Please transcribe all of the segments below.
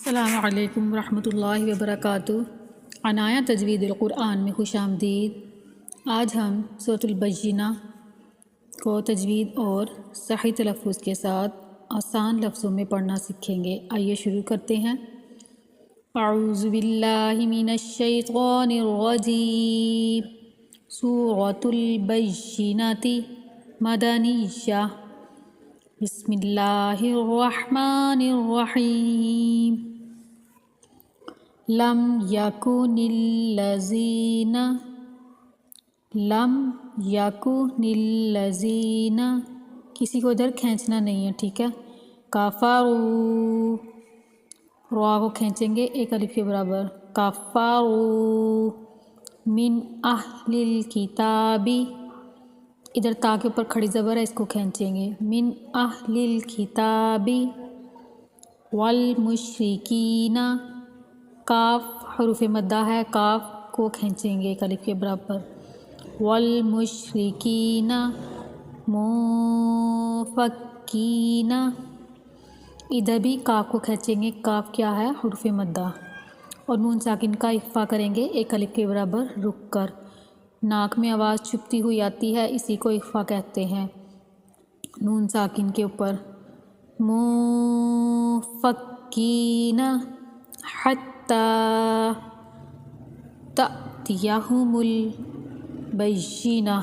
السلام علیکم ورحمۃ اللہ وبرکاتہ۔ عنایہ تجوید القرآن میں خوش آمدید۔ آج ہم سورۃ البینہ کو تجوید اور صحیح تلفظ کے ساتھ آسان لفظوں میں پڑھنا سیکھیں گے۔ آئیے شروع کرتے ہیں۔ اعوذ باللہ من الشیطان الرجیم۔ سورۃ البینہ مدنیہ۔ بسم اللہ الرحمن الرحیم۔ لم یکن الذین کسی کو ادھر کھینچنا نہیں ہے، ٹھیک ہے۔ کفروا، را کو کھینچیں گے ایک الف کے برابر۔ کفروا من اہل الکتاب، ادھر تا کے اوپر کھڑی زبر ہے، اس کو کھینچیں گے۔ من اہل الکتاب والمشرکین، کاف حروف مدہ ہے، کاف کو کھینچیں گے ایک الف کے برابر۔ والمشرکین منفکین، ادھر بھی کاف کو کھینچیں گے، کاف کیا ہے؟ حروف مدہ۔ اور نون ساکن کا اخفا کریں گے ایک الف کے برابر رک کر۔ ناک میں آواز چھپتی ہوئی آتی ہے، اسی کو اخفا کہتے ہیں، نون ساکن کے اوپر۔ منفکین حتی تأتیہم البینہ،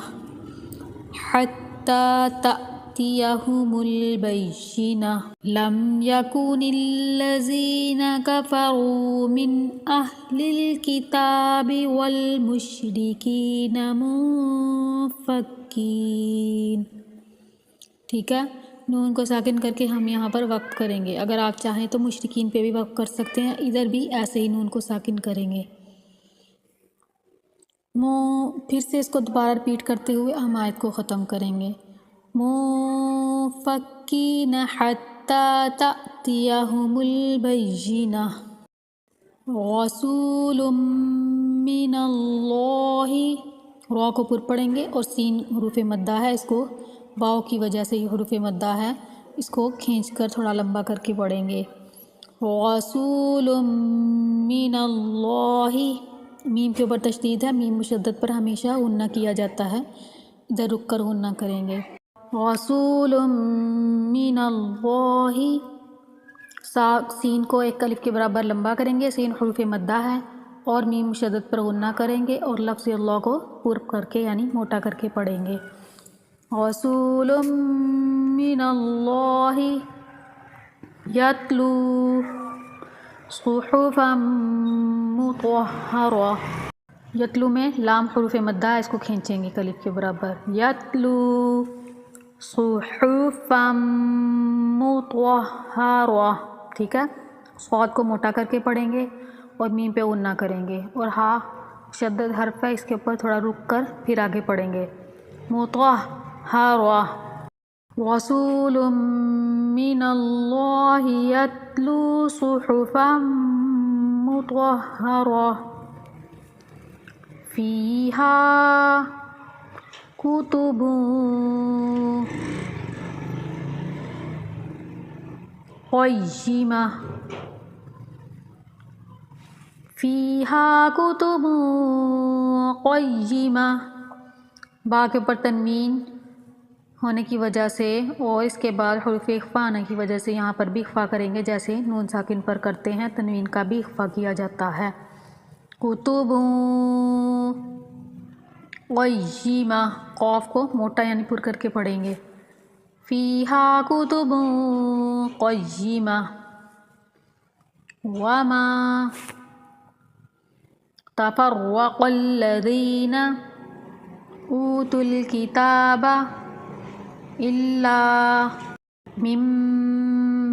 حتی تأتیہم البینہ۔ لم یکن الذین کفروا من اہل الکتاب والمشرکین منفکین، ٹھیک ہے۔ نون کو ساکن کر کے ہم یہاں پر وقف کریں گے۔ اگر آپ چاہیں تو مشرکین پہ بھی وقف کر سکتے ہیں، ادھر بھی ایسے ہی نون کو ساکن کریں گے۔ پھر سے اس کو دوبارہ ریپیٹ کرتے ہوئے ہم آیت کو ختم کریں گے۔ منفکین حتی تأتیہم البینہ، رسول من اللہ، را کو پر پڑھیں گے اور سین حروف مدہ ہے، اس کو واو کی وجہ سے یہ حروف مدہ ہے، اس کو کھینچ کر تھوڑا لمبا کر کے پڑھیں گے۔ رسول من اللہ، میم کے اوپر تشدید ہے، میم مشدد پر ہمیشہ غنہ کیا جاتا ہے، ادھر رک کر غنہ کریں گے۔ رسول من اللہ، سین کو ایک الف کے برابر لمبا کریں گے، سین حروف مدہ ہے، اور میم مشدد پر غنہ کریں گے اور لفظ اللہ کو پر کر کے یعنی موٹا کر کے پڑھیں گے۔ رسول من اللہ یتلو صحفا مطہرہ، یتلو میں لام حروف مدہ ہے، اس کو کھینچیں گے الف کے برابر۔ یتلو صحفا مطہرہ، ٹھیک ہے۔ صاد کو موٹا کر کے پڑھیں گے اور میم پہ غنہ کریں گے، اور ہا شدد حرف ہے، اس کے اوپر تھوڑا رک کر پھر آگے پڑھیں گے۔ مطہرہ، رسول من اللہ یتلو صحفا مطہرہ فیہا کتب قیمہ، فیہا کتب قیمہ، با کے اوپر تنوین ہونے کی وجہ سے اور اس کے بعد حروف اخفا آنے کی وجہ سے یہاں پر بھی اخفا کریں گے، جیسے نون ساکن پر کرتے ہیں، تنوین کا بھی اخفا کیا جاتا ہے۔ کتب قیمہ، قاف کو موٹا یعنی پر کر کے پڑھیں گے۔ فیہا کتب قیمہ، وما تفرق الذین اوتوا الکتاب الا من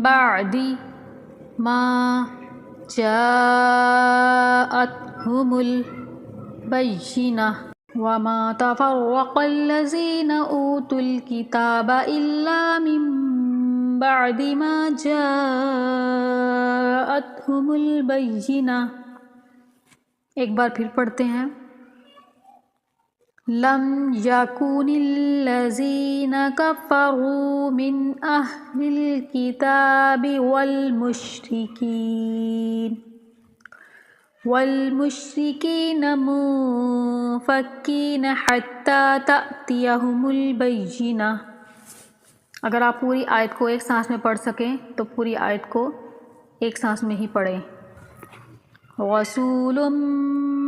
بعد ما جاءتہم البینہ، وما تفرق الذین اوتوا الکتاب الا من بعد ما جاءتہم البینہ۔ ایک بار پھر پڑھتے ہیں۔ لم يكن الذين كفروا من أهل الكتاب والمشركين منفكين حتى تأتيهم البينة۔ اگر آپ پوری آیت کو ایک سانس میں پڑھ سکیں تو پوری آیت کو ایک سانس میں ہی پڑھیں۔ رسول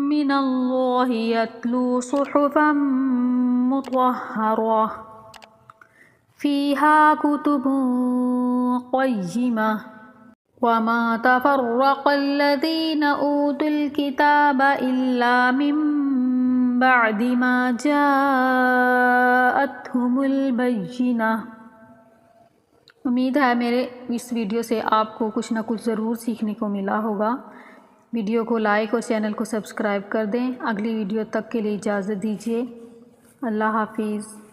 من اللہ یتلو صحفا مطہرہ فیہا کتب قیمہ وما تفرق الذین اوتوا الکتاب الا من بعد ما جاءتہم البینہ۔ امید ہے میرے اس ویڈیو سے آپ کو کچھ نہ کچھ ضرور سیکھنے کو ملا ہوگا۔ ویڈیو کو لائک اور چینل کو سبسکرائب کر دیں۔ اگلی ویڈیو تک کے لیے اجازت دیجیے۔ اللہ حافظ۔